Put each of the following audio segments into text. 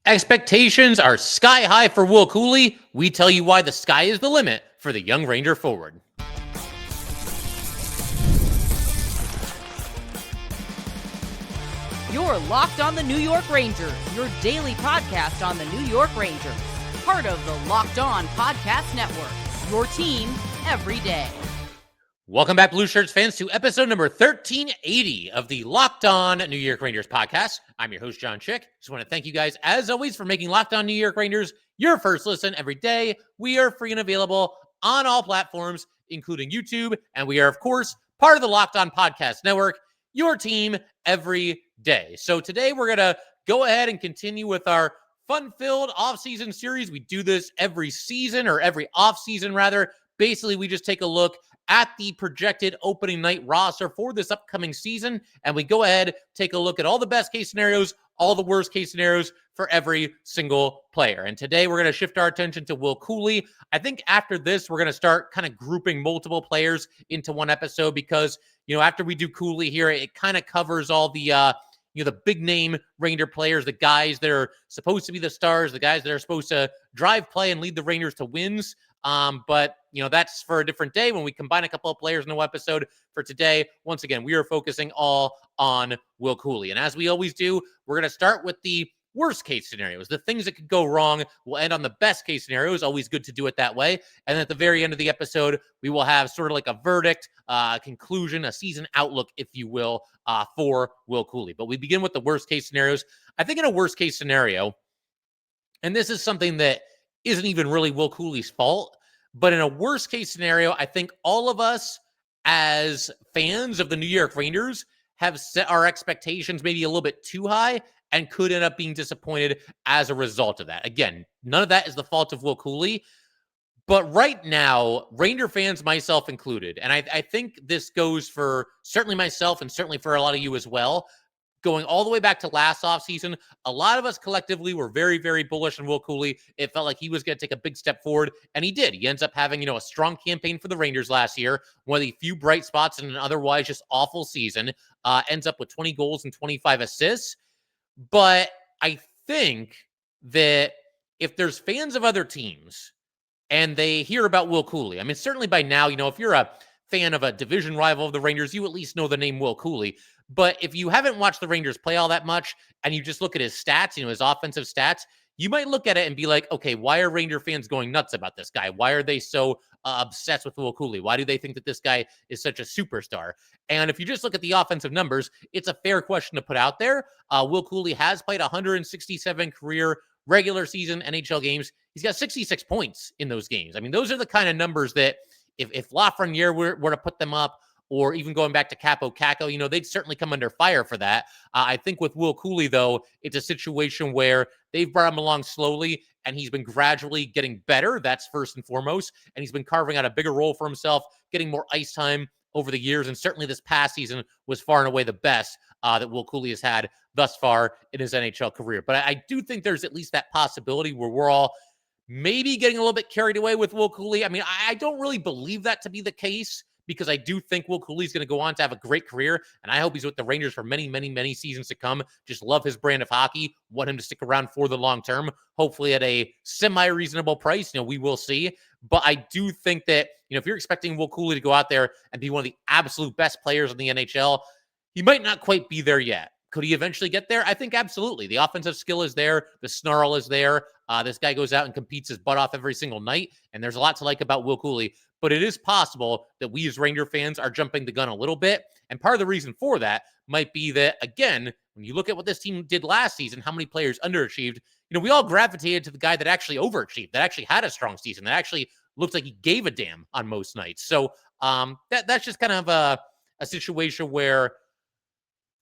Expectations are sky high for Will Cuylle. We tell you why the sky is the limit for the young Ranger forward. You're Locked on the New York Rangers, your daily podcast on the New York Rangers. Part of the Locked On Podcast Network, your team every day. Welcome back, Blue Shirts fans, to episode number 1380 of the Locked On New York Rangers podcast. I'm your host, John Chick. Just want to thank you guys, as always, for making Locked On New York Rangers your first listen every day. We are free and available on all platforms, including YouTube, and we are, of course, part of the Locked On Podcast Network, your team every day. So today we're going to go ahead and continue with our fun-filled off-season series. We do this every season, or every off-season, rather. Basically, we just take a look at the projected opening night roster for this upcoming season, and we go ahead, take a look at all the best case scenarios, all the worst case scenarios for every single player. And today we're going to shift our attention to Will Cuylle. I think after this, we're going to start kind of grouping multiple players into one episode because, after we do Cuylle here, it kind of covers all the, the big name Ranger players, the guys that are supposed to be the stars, the guys that are supposed to drive play and lead the Rangers to wins. But that's for a different day when we combine a couple of players in one episode. For today, once again, we are focusing all on Will Cuylle. And as we always do, we're going to start with the worst case scenarios, the things that could go wrong. We'll end on the best case scenarios. Always good to do it that way. And then at the very end of the episode, we will have sort of like a verdict, conclusion, a season outlook, if you will, for Will Cuylle. But we begin with the worst case scenarios. I think in a worst case scenario, and this is something that isn't even really Will Cuylle's fault, but in a worst case scenario, I think all of us as fans of the New York Rangers have set our expectations maybe a little bit too high and could end up being disappointed as a result of that. Again, none of that is the fault of Will Cuylle, but right now, Ranger fans, myself included, and I think this goes for certainly myself and certainly for a lot of you as well, going all the way back to last offseason, a lot of us collectively were very, very bullish on Will Cuylle. It felt like he was going to take a big step forward, and he did. He ends up having, a strong campaign for the Rangers last year, one of the few bright spots in an otherwise just awful season, ends up with 20 goals and 25 assists. But I think that if there's fans of other teams and they hear about Will Cuylle, I mean, certainly by now, if you're a fan of a division rival of the Rangers, you at least know the name Will Cuylle. But if you haven't watched the Rangers play all that much and you just look at his stats, his offensive stats, you might look at it and be like, okay, why are Ranger fans going nuts about this guy? Why are they so obsessed with Will Cuylle? Why do they think that this guy is such a superstar? And if you just look at the offensive numbers, it's a fair question to put out there. Will Cuylle has played 167 career regular season NHL games. He's got 66 points in those games. I mean, those are the kind of numbers that if Lafreniere were to put them up, or even going back to Capo Caco, they'd certainly come under fire for that. I think with Will Cuylle, though, it's a situation where they've brought him along slowly, and he's been gradually getting better. That's first and foremost. And he's been carving out a bigger role for himself, getting more ice time over the years. And certainly this past season was far and away the best that Will Cuylle has had thus far in his NHL career. But I do think there's at least that possibility where we're all maybe getting a little bit carried away with Will Cuylle. I mean, I don't really believe that to be the case, because I do think Will Cuylle is going to go on to have a great career, and I hope he's with the Rangers for many, many, many seasons to come. Just love his brand of hockey. Want him to stick around for the long term, hopefully at a semi-reasonable price. We will see. But I do think that, if you're expecting Will Cuylle to go out there and be one of the absolute best players in the NHL, he might not quite be there yet. Could he eventually get there? I think absolutely. The offensive skill is there. The snarl is there. This guy goes out and competes his butt off every single night, and there's a lot to like about Will Cuylle. But it is possible that we as Ranger fans are jumping the gun a little bit. And part of the reason for that might be that, again, when you look at what this team did last season, how many players underachieved, we all gravitated to the guy that actually overachieved, that actually had a strong season, that actually looked like he gave a damn on most nights. So that's just kind of a situation where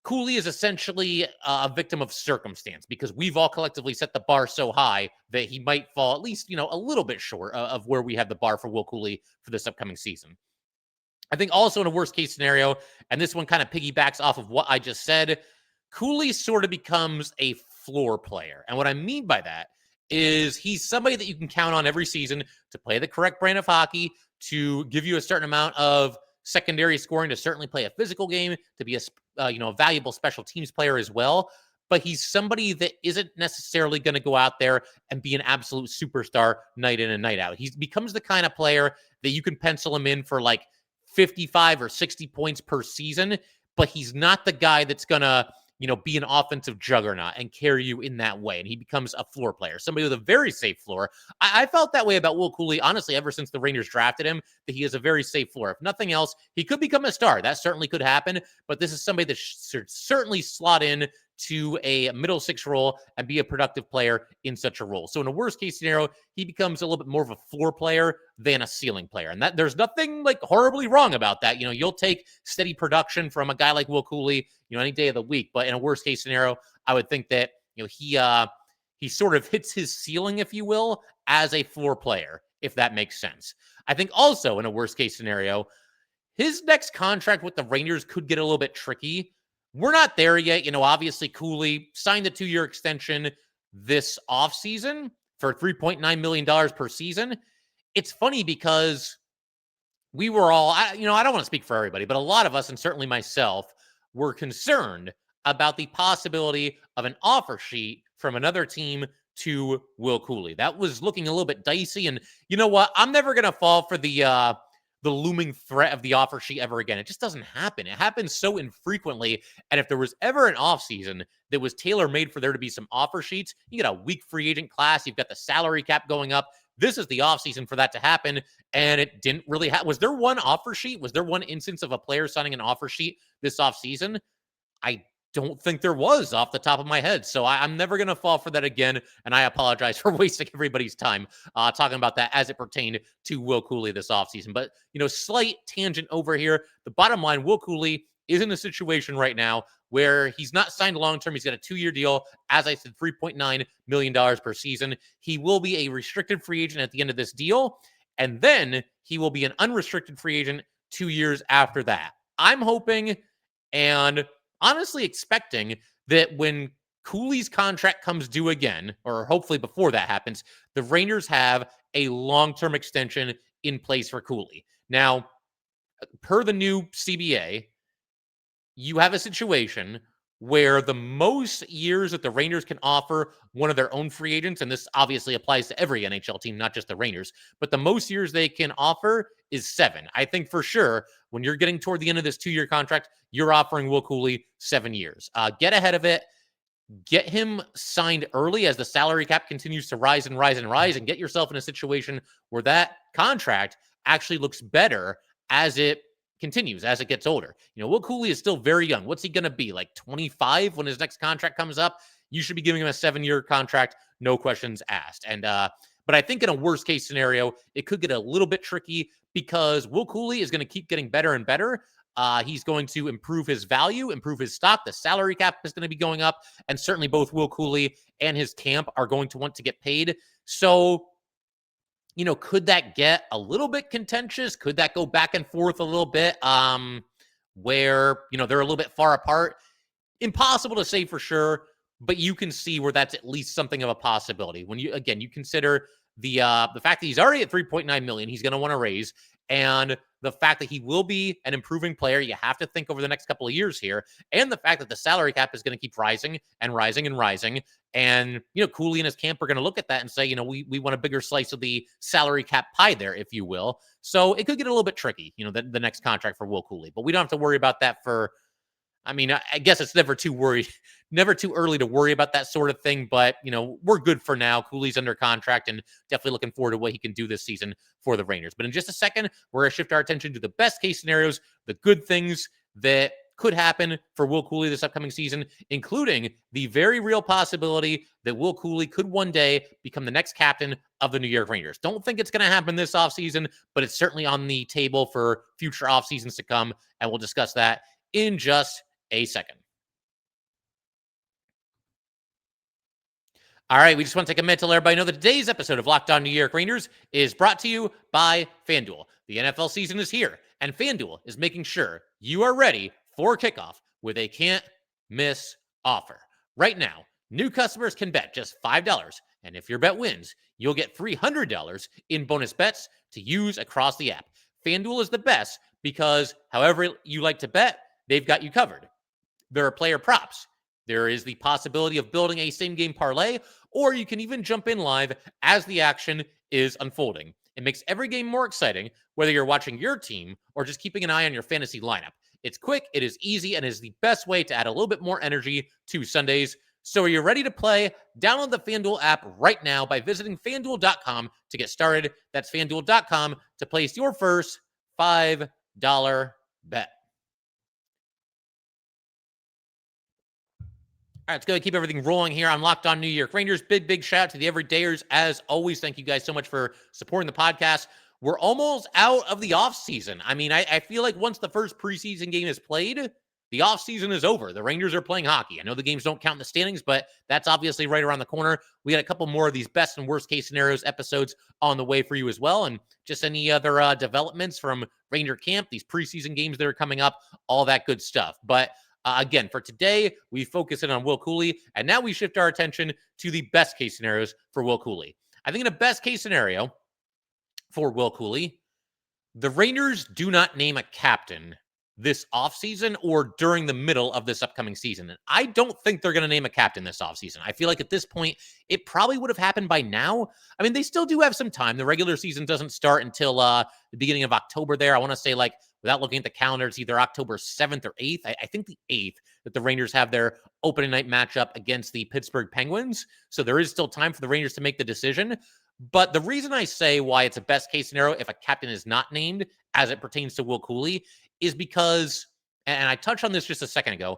Cuylle is essentially a victim of circumstance, because we've all collectively set the bar so high that he might fall at least, a little bit short of where we have the bar for Will Cuylle for this upcoming season. I think also in a worst case scenario, and this one kind of piggybacks off of what I just said, Cuylle sort of becomes a floor player. And what I mean by that is he's somebody that you can count on every season to play the correct brand of hockey, to give you a certain amount of secondary scoring, to certainly play a physical game, to be a valuable special teams player as well. but he's somebody that isn't necessarily going to go out there and be an absolute superstar night in and night out. He becomes the kind of player that you can pencil him in for like 55 or 60 points per season, but he's not the guy that's going to, be an offensive juggernaut and carry you in that way. And he becomes a floor player, somebody with a very safe floor. I felt that way about Will Cuylle, honestly, ever since the Rangers drafted him, that he has a very safe floor. If nothing else, he could become a star. That certainly could happen, but this is somebody that should certainly slot in to a middle six role and be a productive player in such a role. So in a worst case scenario, he becomes a little bit more of a floor player than a ceiling player. And that there's nothing like horribly wrong about that. You'll take steady production from a guy like Will Cuylle, any day of the week. But in a worst case scenario, I would think that, he sort of hits his ceiling, if you will, as a floor player, if that makes sense. I think also in a worst case scenario, his next contract with the Rangers could get a little bit tricky. We're not there yet. Obviously, Cuylle signed a 2-year extension this offseason for $3.9 million per season. It's funny because we were all, I don't want to speak for everybody, but a lot of us, and certainly myself, were concerned about the possibility of an offer sheet from another team to Will Cuylle. That was looking a little bit dicey. And you know what? I'm never going to fall for the looming threat of the offer sheet ever again. It just doesn't happen. It happens so infrequently. And if there was ever an offseason that was tailor-made for there to be some offer sheets, you got a weak free agent class, you've got the salary cap going up. This is the offseason for that to happen. And it didn't really happen. Was there one offer sheet? Was there one instance of a player signing an offer sheet this offseason? I don't think there was off the top of my head. So I'm never going to fall for that again. And I apologize for wasting everybody's time talking about that as it pertained to Will Cuylle this offseason. But, slight tangent over here. The bottom line, Will Cuylle is in a situation right now where he's not signed long-term. He's got a 2-year deal. As I said, $3.9 million per season. He will be a restricted free agent at the end of this deal. And then he will be an unrestricted free agent 2 years after that. I'm hoping and honestly expecting that when Cuyle's contract comes due again, or hopefully before that happens, the Rangers have a long-term extension in place for Cuylle. Now, per the new CBA, you have a situation where the most years that the Rangers can offer one of their own free agents, and this obviously applies to every NHL team, not just the Rangers, but the most years they can offer is 7. I think for sure when you're getting toward the end of this 2-year contract, you're offering Will Cuylle 7 years. Get ahead of it. Get him signed early as the salary cap continues to rise and rise and rise, and get yourself in a situation where that contract actually looks better as it continues, as it gets older. Will Cuylle is still very young. What's he going to be, like 25 when his next contract comes up? You should be giving him a 7-year contract, no questions asked. And but I think in a worst case scenario, it could get a little bit tricky because Will Cuylle is going to keep getting better and better. He's going to improve his value, improve his stock. The salary cap is going to be going up, and certainly both Will Cuylle and his camp are going to want to get paid. So, could that get a little bit contentious? Could that go back and forth a little bit where, they're a little bit far apart? Impossible to say for sure, but you can see where that's at least something of a possibility. When you consider the fact that he's already at $3.9 million, he's going to want to raise, and the fact that he will be an improving player, you have to think over the next couple of years here, and the fact that the salary cap is going to keep rising and rising and rising. And, Cuylle and his camp are going to look at that and say, we want a bigger slice of the salary cap pie there, if you will. So it could get a little bit tricky, the next contract for Will Cuylle, but we don't have to worry about that I guess it's never too early to worry about that sort of thing, but, we're good for now. Cuyle's under contract and definitely looking forward to what he can do this season for the Rangers. But in just a second, we're going to shift our attention to the best case scenarios, the good things that could happen for Will Cuylle this upcoming season, including the very real possibility that Will Cuylle could one day become the next captain of the New York Rangers. Don't think it's going to happen this offseason, but it's certainly on the table for future offseasons to come, and we'll discuss that in just a second. All right, we just want to take a minute to let everybody know that today's episode of Locked On New York Rangers is brought to you by FanDuel. The NFL season is here, and FanDuel is making sure you are ready for kickoff with a can't-miss offer. Right now, new customers can bet just $5, and if your bet wins, you'll get $300 in bonus bets to use across the app. FanDuel is the best because however you like to bet, they've got you covered. There are player props. There is the possibility of building a same-game parlay, or you can even jump in live as the action is unfolding. It makes every game more exciting, whether you're watching your team or just keeping an eye on your fantasy lineup. It's quick, it is easy, and is the best way to add a little bit more energy to Sundays. So are you ready to play? Download the FanDuel app right now by visiting FanDuel.com to get started. That's FanDuel.com to place your first $5 bet. All right, let's go keep everything rolling here on Locked On New York Rangers. Big shout out to the everydayers. As always, thank you guys so much for supporting the podcast. We're almost out of the offseason. I mean, I feel like once the first preseason game is played, the offseason is over. The Rangers are playing hockey. I know the games don't count in the standings, but that's obviously right around the corner. We got a couple more of these best and worst case scenarios episodes on the way for you as well. And just any other developments from Ranger camp, these preseason games that are coming up, all that good stuff. But again, for today, we focus in on Will Cuylle, and now we shift our attention to the best case scenarios for Will Cuylle. I think in a best case scenario for Will Cuylle, the Rangers do not name a captain this offseason or during the middle of this upcoming season. And I don't think they're going to name a captain this offseason. I feel like at this point, it probably would have happened by now. I mean, they still do have some time. The regular season doesn't start until the beginning of October there. I want to say, like, without looking at the calendar, it's either October 7th or 8th. I think the 8th that the Rangers have their opening night matchup against the Pittsburgh Penguins. So there is still time for the Rangers to make the decision. But the reason I say why it's a best case scenario if a captain is not named as it pertains to Will Cuylle is because, and I touched on this just a second ago,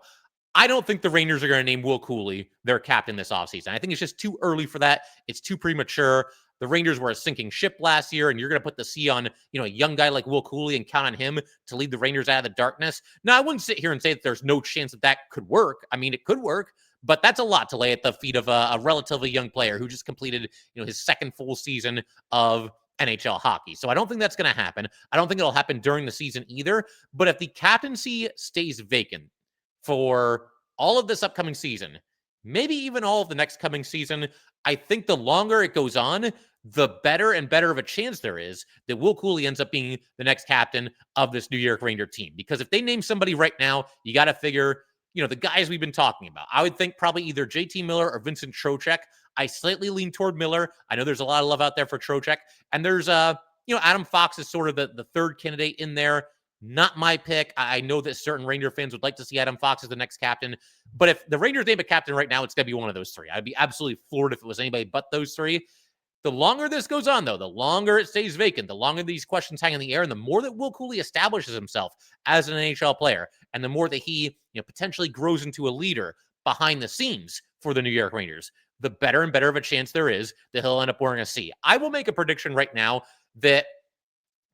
I don't think the Rangers are going to name Will Cuylle their captain this offseason. I think it's just too early for that. It's too premature. The Rangers were a sinking ship last year, and you're going to put the C on, a young guy like Will Cuylle and count on him to lead the Rangers out of the darkness. Now, I wouldn't sit here and say that there's no chance that could work. I mean, it could work, but that's a lot to lay at the feet of a relatively young player who just completed, his second full season of NHL hockey. So I don't think that's going to happen. I don't think it'll happen during the season either. But if the captaincy stays vacant for all of this upcoming season, maybe even all of the next coming season, I think the longer it goes on, the better and better of a chance there is that Will Cuylle ends up being the next captain of this New York Ranger team. Because if they name somebody right now, you got to figure, the guys we've been talking about. I would think probably either JT Miller or Vincent Trocheck. I slightly lean toward Miller. I know there's a lot of love out there for Trocheck. And there's, Adam Fox is sort of the third candidate in there. Not my pick. I know that certain Ranger fans would like to see Adam Fox as the next captain. But if the Rangers name a captain right now, it's going to be one of those three. I'd be absolutely floored if it was anybody but those three. The longer this goes on, though, the longer it stays vacant, the longer these questions hang in the air, and the more that Will Cuylle establishes himself as an NHL player, and the more that he potentially grows into a leader behind the scenes for the New York Rangers, the better and better of a chance there is that he'll end up wearing a C. I will make a prediction right now that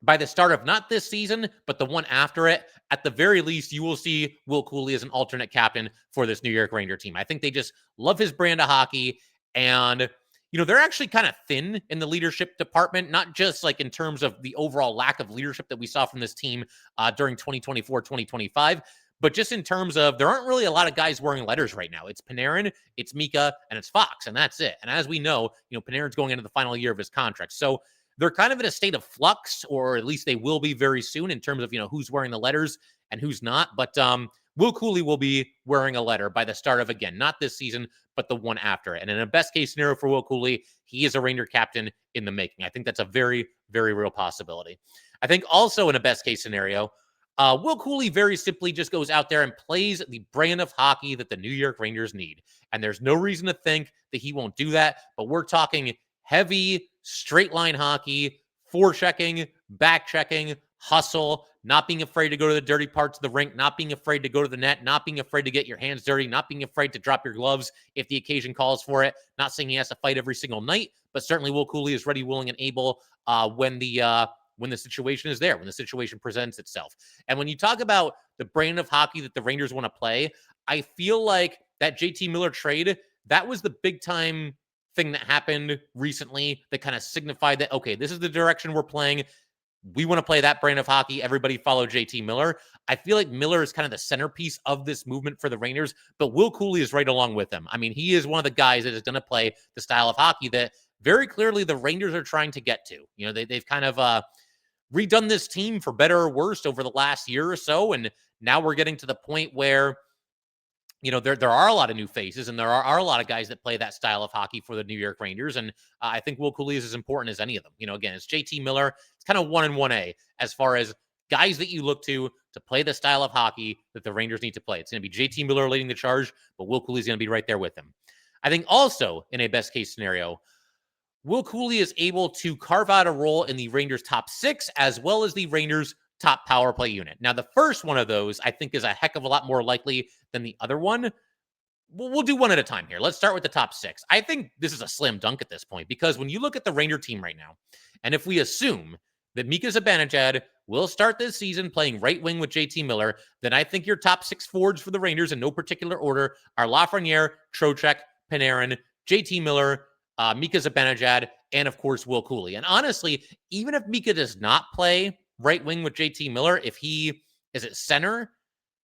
by the start of not this season, but the one after it, at the very least, you will see Will Cuylle as an alternate captain for this New York Ranger team. I think they just love his brand of hockey, and they're actually kind of thin in the leadership department, not just like in terms of the overall lack of leadership that we saw from this team during 2024, 2025, but just in terms of there aren't really a lot of guys wearing letters right now. It's Panarin, it's Mika, and it's Fox, and that's it. And as we know, Panarin's going into the final year of his contract. So they're kind of in a state of flux, or at least they will be very soon in terms of, who's wearing the letters and who's not. But Will Cuylle will be wearing a letter by the start of, again, not this season, but the one after it. And in a best case scenario for Will Cuylle, he is a Ranger captain in the making. I think that's a very, very real possibility. I think also in a best case scenario, Will Cuylle very simply just goes out there and plays the brand of hockey that the New York Rangers need. And there's no reason to think that he won't do that. But we're talking heavy, straight line hockey, forechecking, back checking, hustle, not being afraid to go to the dirty parts of the rink, not being afraid to go to the net, not being afraid to get your hands dirty, not being afraid to drop your gloves if the occasion calls for it. Not saying he has to fight every single night, but certainly Will Cuylle is ready, willing, and able when the situation is there, when the situation presents itself. And when you talk about the brand of hockey that the Rangers want to play, I feel like that JT Miller trade, that was the big time thing that happened recently that kind of signified that, okay, this is the direction we're playing. We want to play that brand of hockey. Everybody follow JT Miller. I feel like Miller is kind of the centerpiece of this movement for the Rangers, but Will Cuylle is right along with him. I mean, he is one of the guys that is going to play the style of hockey that very clearly the Rangers are trying to get to. They've kind of redone this team for better or worse over the last year or so, and now we're getting to the point where there are a lot of new faces, and there are a lot of guys that play that style of hockey for the New York Rangers. And I think Will Cuylle is as important as any of them. Again, it's JT Miller. It's kind of 1 and 1A as far as guys that you look to play the style of hockey that the Rangers need to play. It's going to be JT Miller leading the charge, but Will Cuylle is going to be right there with him. I think also in a best case scenario, Will Cuylle is able to carve out a role in the Rangers' top 6 as well as the Rangers' top power play unit. Now, the first one of those, I think, is a heck of a lot more likely than the other one. We'll do one at a time here. Let's start with the top 6. I think this is a slam dunk at this point because when you look at the Ranger team right now, and if we assume that Mika Zibanejad will start this season playing right wing with JT Miller, then I think your top 6 forwards for the Rangers in no particular order are Lafreniere, Trocheck, Panarin, JT Miller, Mika Zibanejad, and of course, Will Cuylle. And honestly, even if Mika does not play right wing with JT Miller, if he is at center,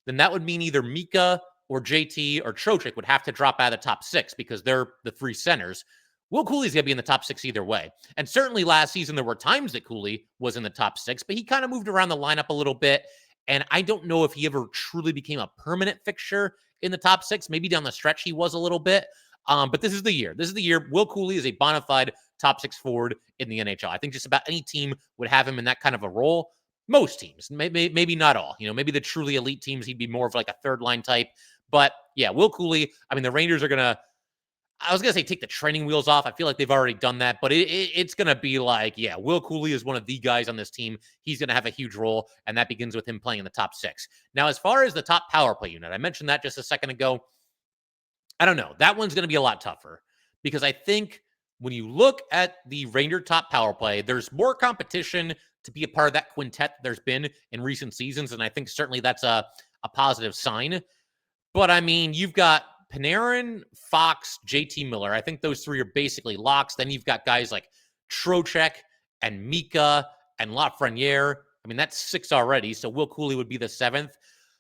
then that would mean either Mika or JT or Trocheck would have to drop out of the top 6 because they're the 3 centers. Will Cooley's going to be in the top 6 either way. And certainly last season, there were times that Cuylle was in the top 6, but he kind of moved around the lineup a little bit. And I don't know if he ever truly became a permanent fixture in the top 6. Maybe down the stretch he was a little bit. But this is the year. This is the year Will Cuylle is a bona fide top 6 forward in the NHL. I think just about any team would have him in that kind of a role. Most teams, maybe not all. Maybe the truly elite teams, he'd be more of like a third line type. But yeah, Will Cuylle, I mean, the Rangers are going to, I was going to say take the training wheels off. I feel like they've already done that, but it's going to be like, yeah, Will Cuylle is one of the guys on this team. He's going to have a huge role, and that begins with him playing in the top 6. Now, as far as the top power play unit, I mentioned that just a second ago. I don't know. That one's going to be a lot tougher because I think when you look at the Ranger top power play, there's more competition to be a part of that quintet there's been in recent seasons, and I think certainly that's a positive sign. But, I mean, you've got Panarin, Fox, JT Miller. I think those 3 are basically locks. Then you've got guys like Trocheck and Mika and Lafreniere. I mean, that's 6 already, so Will Cuylle would be the 7th.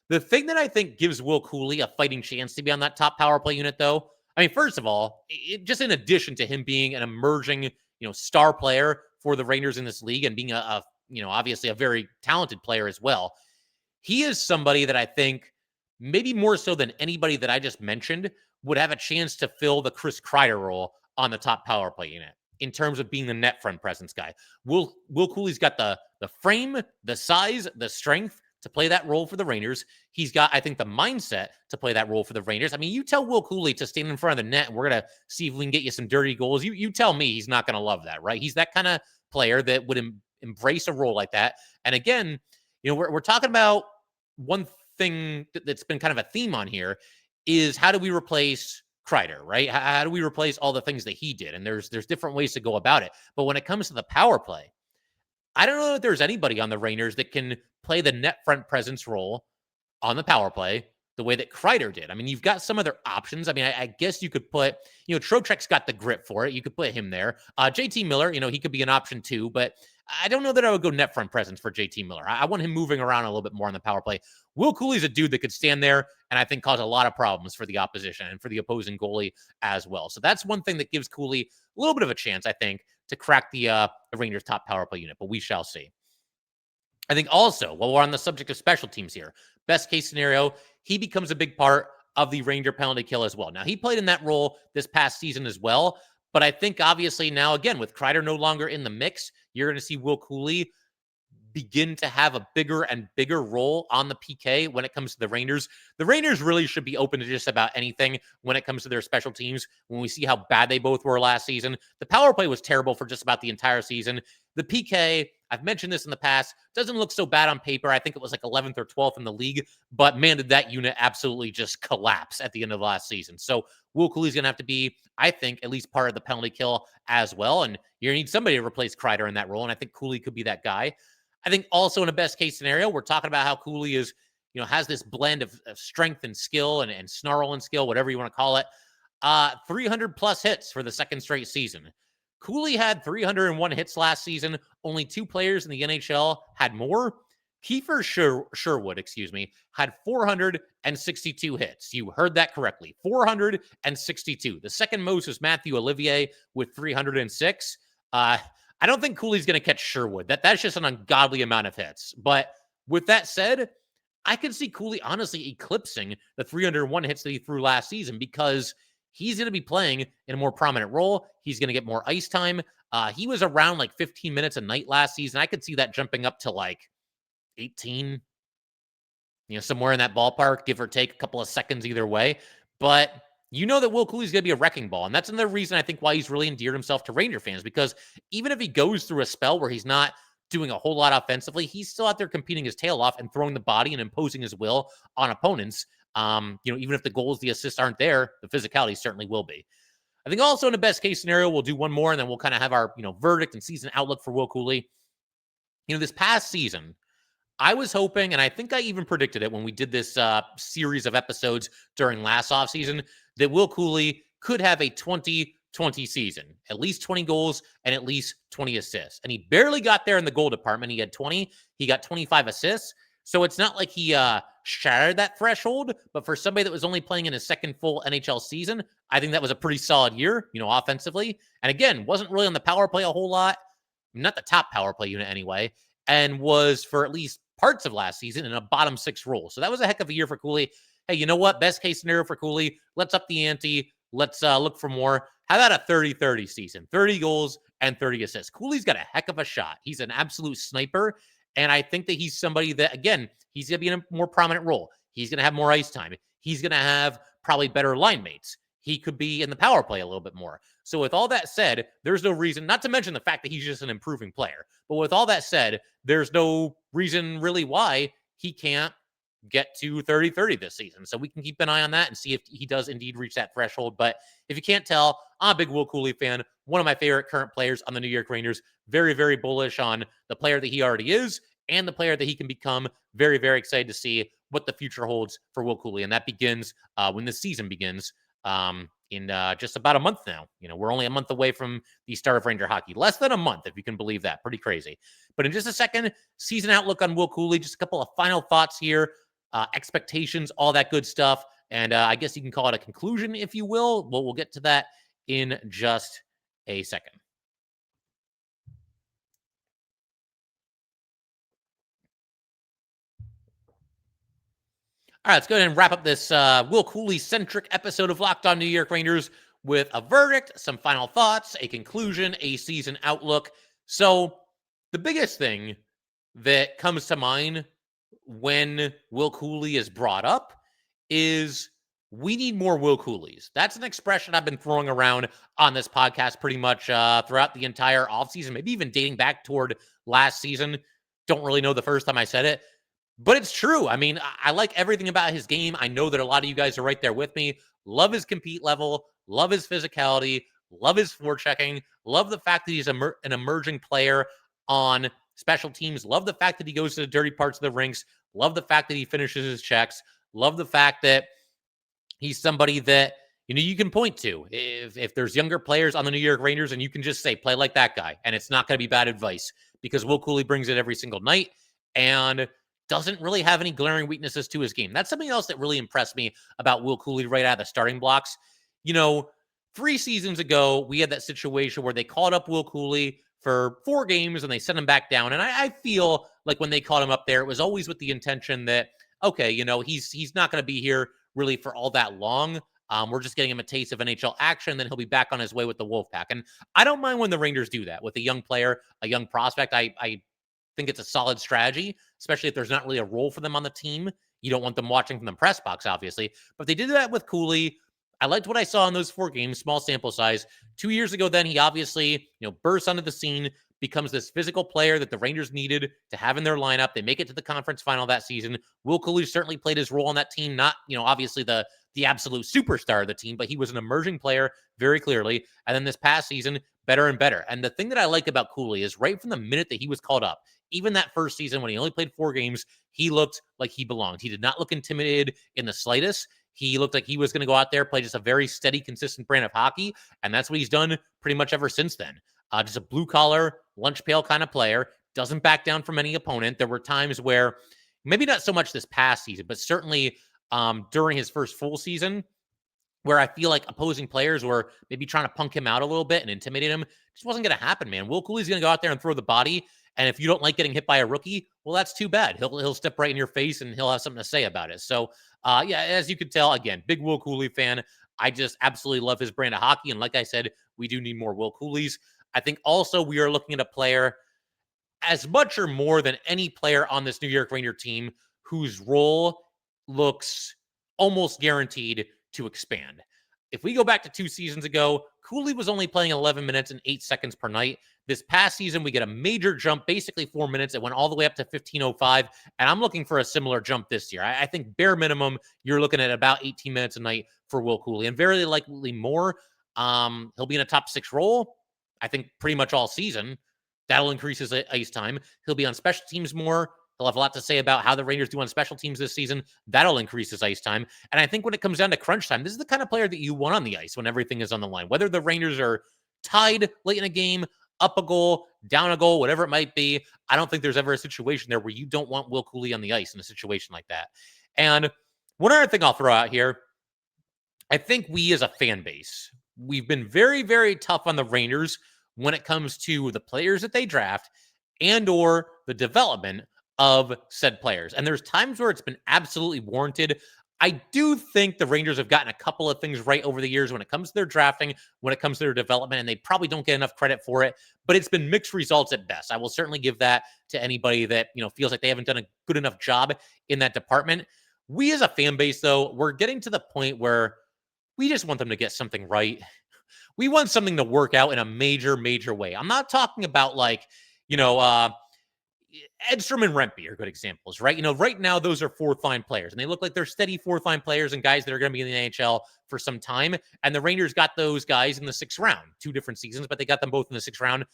The thing that I think gives Will Cuylle a fighting chance to be on that top power play unit, though, I mean, first of all, just in addition to him being an emerging, star player for the Rangers in this league and being obviously a very talented player as well, he is somebody that I think maybe more so than anybody that I just mentioned would have a chance to fill the Chris Kreider role on the top power play unit in terms of being the net front presence guy. Will Cooley's got the frame, the size, the strength to play that role for the Rangers. He's got, I think, the mindset to play that role for the Rangers. I mean, you tell Will Cuylle to stand in front of the net and we're going to see if we can get you some dirty goals. You tell me he's not going to love that, right? He's that kind of player that would embrace a role like that. And again, we're talking about one thing that's been kind of a theme on here is how do we replace Kreider, right? How do we replace all the things that he did? And there's different ways to go about it. But when it comes to the power play, I don't know if there's anybody on the Rangers that can play the net front presence role on the power play the way that Kreider did. I mean, you've got some other options. I mean, I guess you could put, Trocheck's got the grip for it. You could put him there. JT Miller, he could be an option too, but I don't know that I would go net front presence for JT Miller. I want him moving around a little bit more on the power play. Will Cooley's a dude that could stand there and I think cause a lot of problems for the opposition and for the opposing goalie as well. So that's one thing that gives Cuylle a little bit of a chance, I think, to crack the Rangers top power play unit, but we shall see. I think also, while we're on the subject of special teams here, best case scenario, he becomes a big part of the Ranger penalty kill as well. Now, he played in that role this past season as well, but I think obviously now, again, with Kreider no longer in the mix, you're going to see Will Cuylle begin to have a bigger and bigger role on the PK when it comes to the Rangers. The Rangers really should be open to just about anything when it comes to their special teams. When we see how bad they both were last season, the power play was terrible for just about the entire season. The PK, I've mentioned this in the past, doesn't look so bad on paper. I think it was like 11th or 12th in the league, but man, did that unit absolutely just collapse at the end of last season. So Will Cuyle's going to have to be, I think, at least part of the penalty kill as well. And you're going to need somebody to replace Kreider in that role. And I think Cuylle could be that guy. I think also in a best case scenario, we're talking about how Cuylle is, has this blend of strength and skill and snarl and skill, whatever you want to call it. 300 plus hits for the second straight season. Cuylle had 301 hits last season. Only 2 players in the NHL had more. Kiefer Sherwood, had 462 hits. You heard that correctly. 462. The second most was Matthew Olivier with 306. I don't think Cuyle's going to catch Sherwood. That's just an ungodly amount of hits. But with that said, I could see Cuylle honestly eclipsing the 301 hits that he threw last season because he's going to be playing in a more prominent role. He's going to get more ice time. He was around like 15 minutes a night last season. I could see that jumping up to like 18, somewhere in that ballpark, give or take a couple of seconds either way. But you know that Will Cuylle's going to be a wrecking ball. And that's another reason I think why he's really endeared himself to Ranger fans, because even if he goes through a spell where he's not doing a whole lot offensively, he's still out there competing his tail off and throwing the body and imposing his will on opponents. Even if the goals, the assists aren't there, the physicality certainly will be. I think also in the best case scenario, we'll do one more and then we'll kind of have our, verdict and season outlook for Will Cuylle. This past season, I was hoping, and I think I even predicted it when we did this series of episodes during last offseason, that Will Cuylle could have a 20-20 season, at least 20 goals and at least 20 assists. And he barely got there in the goal department. He had 20. He got 25 assists. So it's not like he shattered that threshold, but for somebody that was only playing in his second full NHL season, I think that was a pretty solid year, offensively. And again, wasn't really on the power play a whole lot, not the top power play unit anyway, and was for at least parts of last season in a bottom six role. So that was a heck of a year for Cuylle. Hey, you know what? Best case scenario for Cuylle. Let's up the ante. Let's look for more. How about a 30-30 season? 30 goals and 30 assists. Cooley's got a heck of a shot. He's an absolute sniper. And I think that he's somebody that, again, he's going to be in a more prominent role. He's going to have more ice time. He's going to have probably better line mates. He could be in the power play a little bit more. So with all that said, there's no reason, not to mention the fact that he's just an improving player. But with all that said, there's no reason really why he can't get to 30-30 this season. So we can keep an eye on that and see if he does indeed reach that threshold. But if you can't tell, I'm a big Will Cuylle fan. One of my favorite current players on the New York Rangers. Very, very bullish on the player that he already is and the player that he can become. Very, very excited to see what the future holds for Will Cuylle. And that begins when the season begins in just about a month now. We're only a month away from the start of Ranger hockey. Less than a month, if you can believe that. Pretty crazy. But in just a second, season outlook on Will Cuylle. Just a couple of final thoughts here. Expectations, all that good stuff. And I guess you can call it a conclusion, if you will. Well, we'll get to that in just a second. All right, let's go ahead and wrap up this Will Cuylle-centric episode of Locked On New York Rangers with a verdict, some final thoughts, a conclusion, a season outlook. So the biggest thing that comes to mind when Will Cuylle is brought up is we need more Will Cuylles. That's an expression I've been throwing around on this podcast pretty much throughout the entire offseason, maybe even dating back toward last season. Don't really know the first time I said it, but it's true. I mean, I like everything about his game. I know that a lot of you guys are right there with me. Love his compete level, love his physicality, love his forechecking, love the fact that he's an emerging player on special teams, love the fact that he goes to the dirty parts of the rinks, love the fact that he finishes his checks, love the fact that he's somebody that, you can point to. If there's younger players on the New York Rangers and you can just say, play like that guy, and it's not going to be bad advice because Will Cuylle brings it every single night and doesn't really have any glaring weaknesses to his game. That's something else that really impressed me about Will Cuylle right out of the starting blocks. 3 seasons ago, we had that situation where they called up Will Cuylle for 4 games and they sent him back down. And I feel like when they called him up there, it was always with the intention that, okay, he's not going to be here really for all that long. We're just getting him a taste of NHL action, then he'll be back on his way with the Wolfpack. And I don't mind when the Rangers do that with a young player, a young prospect. I think it's a solid strategy, especially if there's not really a role for them on the team. You don't want them watching from the press box, obviously. But they did that with Cuylle. I liked what I saw in those 4 games, small sample size. 2 years ago, then he obviously, bursts onto the scene, becomes this physical player that the Rangers needed to have in their lineup. They make it to the conference final that season. Will Cuylle certainly played his role on that team, not, obviously the absolute superstar of the team, but he was an emerging player very clearly. And then this past season, better and better. And the thing that I like about Cuylle is right from the minute that he was called up, even that first season when he only played 4 games, he looked like he belonged. He did not look intimidated in the slightest. He looked like he was going to go out there, play just a very steady, consistent brand of hockey. And that's what he's done pretty much ever since then. Just a blue-collar, lunch pail kind of player. Doesn't back down from any opponent. There were times where, maybe not so much this past season, but certainly during his first full season, where I feel like opposing players were maybe trying to punk him out a little bit and intimidate him. Just wasn't going to happen, man. Will Cooley's going to go out there and throw the body. And if you don't like getting hit by a rookie, well, that's too bad. He'll step right in your face and he'll have something to say about it. So, yeah, as you could tell, again, big Will Cooley fan. I just absolutely love his brand of hockey. And like I said, we do need more Will Cooleys. I think also we are looking at a player as much or more than any player on this New York Ranger team whose role looks almost guaranteed to expand. If we go back to 2 seasons ago, Cooley was only playing 11 minutes and 8 seconds per night. This past season, we get a major jump, basically 4 minutes. It went all the way up to 15:05, and I'm looking for a similar jump this year. I think bare minimum, you're looking at about 18 minutes a night for Will Cooley, and very likely more. He'll be in a top 6 role, I think, pretty much all season. That'll increase his ice time. He'll be on special teams more. He'll have a lot to say about how the Rangers do on special teams this season. That'll increase his ice time. And I think when it comes down to crunch time, this is the kind of player that you want on the ice when everything is on the line. Whether the Rangers are tied late in a game, up a goal, down a goal, whatever it might be, I don't think there's ever a situation there where you don't want Will Cooley on the ice in a situation like that. And one other thing I'll throw out here, I think we as a fan base, we've been very, very tough on the Rangers when it comes to the players that they draft and or the development of said players. And there's times where it's been absolutely warranted. I do think the Rangers have gotten a couple of things right over the years when it comes to their drafting, when it comes to their development, and they probably don't get enough credit for it, but it's been mixed results at best. I will certainly give that to anybody that, feels like they haven't done a good enough job in that department. We as a fan base, though, we're getting to the point where we just want them to get something right. We want something to work out in a major, major way. I'm not talking about Edstrom and Rempe are good examples, right? Right now, those are fourth line players, and they look like they're steady fourth line players and guys that are going to be in the NHL for some time. And the Rangers got those guys in the 6th round, 2 different seasons, but they got them both in the 6th round.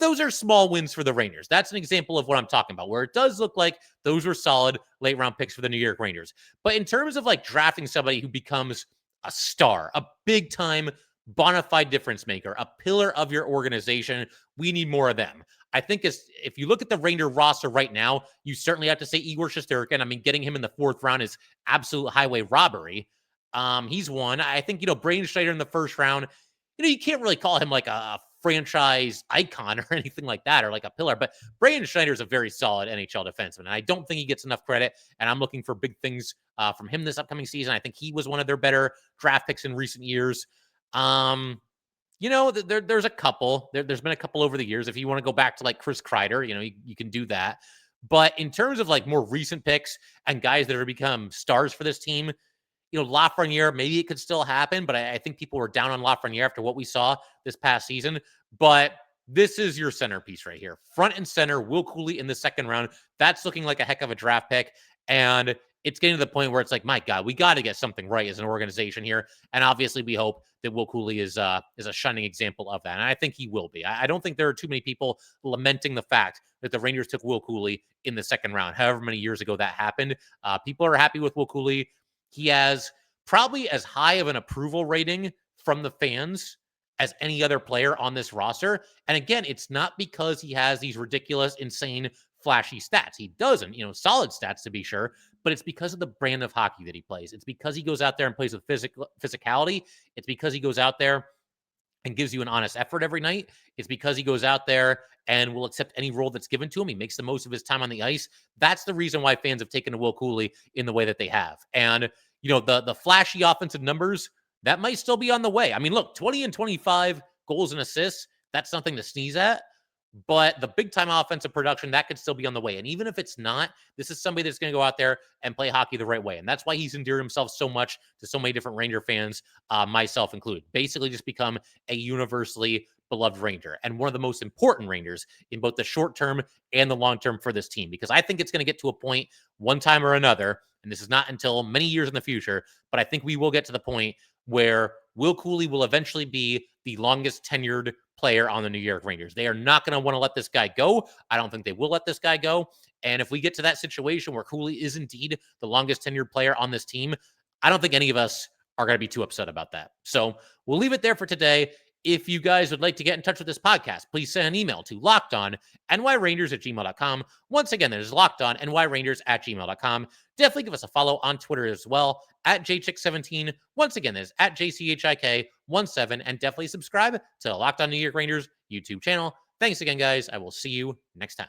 Those are small wins for the Rangers. That's an example of what I'm talking about, where it does look like those were solid late round picks for the New York Rangers. But in terms of drafting somebody who becomes a star, a big time bona fide difference maker, a pillar of your organization, we need more of them. I think if you look at the Ranger roster right now, you certainly have to say Igor Shesterkin. I mean, getting him in the 4th round is absolute highway robbery. He's one. I think, Braden Schneider in the 1st round, you can't really call him like a franchise icon or anything like that, or like a pillar, but Braden Schneider is a very solid NHL defenseman, and I don't think he gets enough credit, and I'm looking for big things from him this upcoming season. I think he was one of their better draft picks in recent years. There's a couple. There's been a couple over the years. If you want to go back to Chris Kreider, you can do that. But in terms of more recent picks and guys that have become stars for this team, Lafreniere, maybe it could still happen, but I think people were down on Lafreniere after what we saw this past season. But this is your centerpiece right here. Front and center, Will Cooley in the 2nd round. That's looking like a heck of a draft pick. And it's getting to the point where it's like, my God, we got to get something right as an organization here. And obviously we hope that Will Cooley is a shining example of that. And I think he will be. I don't think there are too many people lamenting the fact that the Rangers took Will Cooley in the 2nd round, however many years ago that happened. People are happy with Will Cooley. He has probably as high of an approval rating from the fans as any other player on this roster. And again, it's not because he has these ridiculous, insane, flashy stats. He doesn't, solid stats to be sure, but it's because of the brand of hockey that he plays. It's because he goes out there and plays with physicality. It's because he goes out there and gives you an honest effort every night. It's because he goes out there and will accept any role that's given to him. He makes the most of his time on the ice. That's the reason why fans have taken to Will Cooley in the way that they have. And, the flashy offensive numbers, that might still be on the way. I mean, look, 20 and 25 goals and assists, that's something to sneeze at. But the big-time offensive production, that could still be on the way. And even if it's not, this is somebody that's going to go out there and play hockey the right way. And that's why he's endeared himself so much to so many different Ranger fans, myself included. Basically just become a universally beloved Ranger and one of the most important Rangers in both the short term and the long term for this team. Because I think it's going to get to a point one time or another, and this is not until many years in the future, but I think we will get to the point where Will Cooley will eventually be the longest tenured player on the New York Rangers. They are not going to want to let this guy go. I don't think they will let this guy go. And if we get to that situation where Cooley is indeed the longest tenured player on this team, I don't think any of us are going to be too upset about that. So we'll leave it there for today. If you guys would like to get in touch with this podcast, please send an email to lockedonnyrangers@gmail.com. Once again, that is lockedonnyrangers@gmail.com. Definitely give us a follow on Twitter as well, @jchick17. Once again, that is @jchik17, and definitely subscribe to the Locked On New York Rangers YouTube channel. Thanks again, guys. I will see you next time.